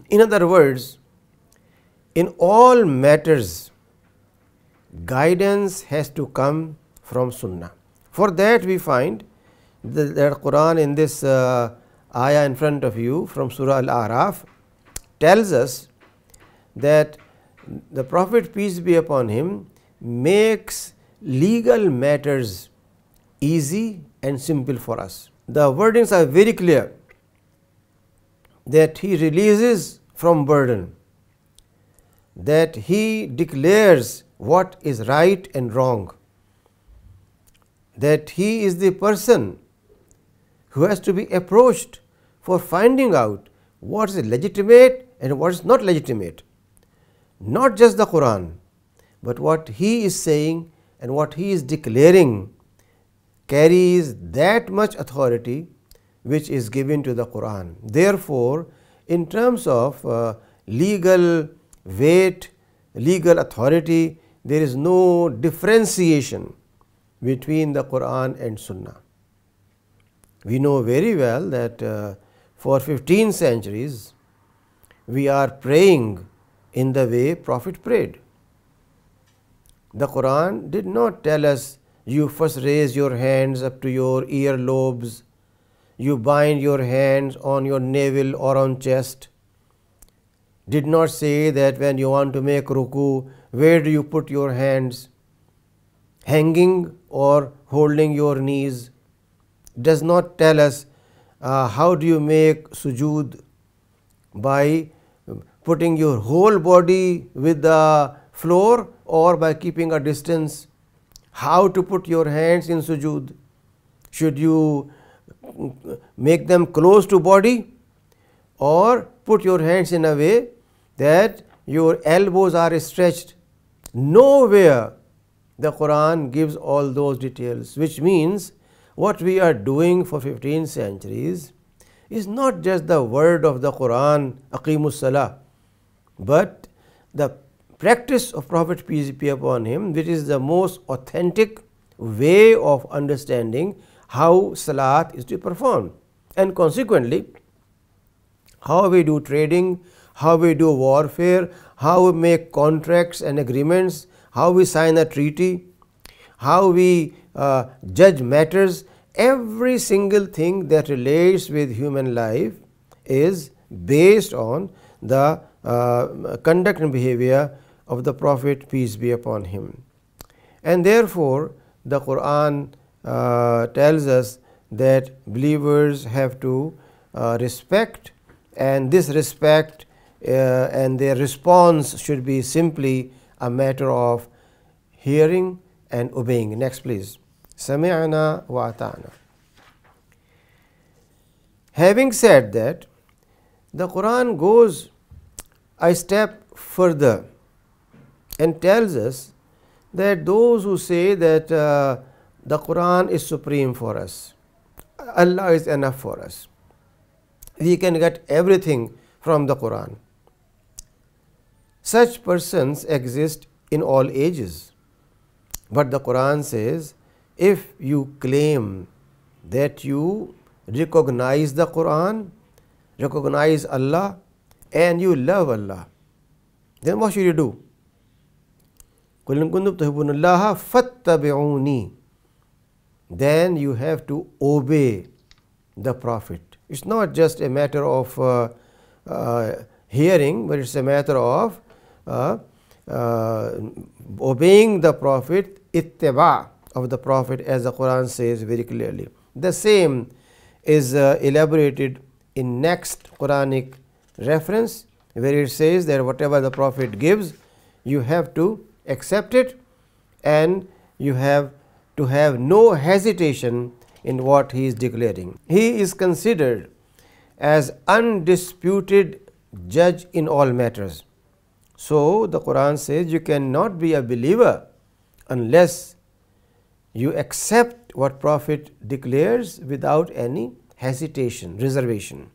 In other words, in all matters, guidance has to come from Sunnah. For that we find that Quran in this ayah in front of you from Surah Al-A'raf tells us that the Prophet, peace be upon him, makes legal matters easy and simple for us. The wordings are very clear that he releases from burden, that he declares what is right and wrong, that he is the person who has to be approached for finding out what is legitimate and what is not legitimate. Not just the Quran, but what he is saying and what he is declaring carries that much authority which is given to the Quran. Therefore, in terms of legal weight, legal authority, there is no differentiation between the Quran and Sunnah. We know very well that for 15 centuries we are praying in the way Prophet prayed. The Quran did not tell us you first raise your hands up to your ear lobes, you bind your hands on your navel or on chest. Did not say that when you want to make ruku, where do you put your hands, hanging or holding your knees. Does not tell us how do you make sujood, by putting your whole body with the floor or by keeping a distance. How to put your hands in sujood. Should you make them close to body or put your hands in a way that your elbows are stretched? Nowhere the Quran gives all those details, which means what we are doing for 15 centuries is not just the word of the Quran, Aqimus Salah, but the practice of Prophet, peace be upon him, which is the most authentic way of understanding how Salat is to be performed. And consequently, how we do trading, how we do warfare, how we make contracts and agreements, how we sign a treaty, how we judge matters, every single thing that relates with human life is based on the conduct and behavior of the Prophet, peace be upon him. And therefore, the Quran tells us that believers have to respect, and this respect and their response should be simply a matter of hearing and obeying. Next please. Sami'na wa ata'na. Having said that, the Quran goes a step further and tells us that those who say that the Quran is supreme for us, Allah is enough for us, we can get everything from the Quran, such persons exist in all ages. But the Quran says, if you claim that you recognize the Quran, recognize Allah, and you love Allah, then what should you do? قُلْ إِن كُنتُمْ تُحِبُّونَ اللَّهَ فَاتَّبِعُونِي. Then you have to obey the Prophet. It's not just a matter of hearing, but it's a matter of obeying the Prophet, ittiba of the Prophet, as the Quran says very clearly. The same is elaborated in next Quranic reference, where it says that whatever the Prophet gives, you have to accept it, and you have to have no hesitation in what he is declaring. He is considered as undisputed judge in all matters. So the Quran says you cannot be a believer unless you accept what Prophet declares without any hesitation, reservation.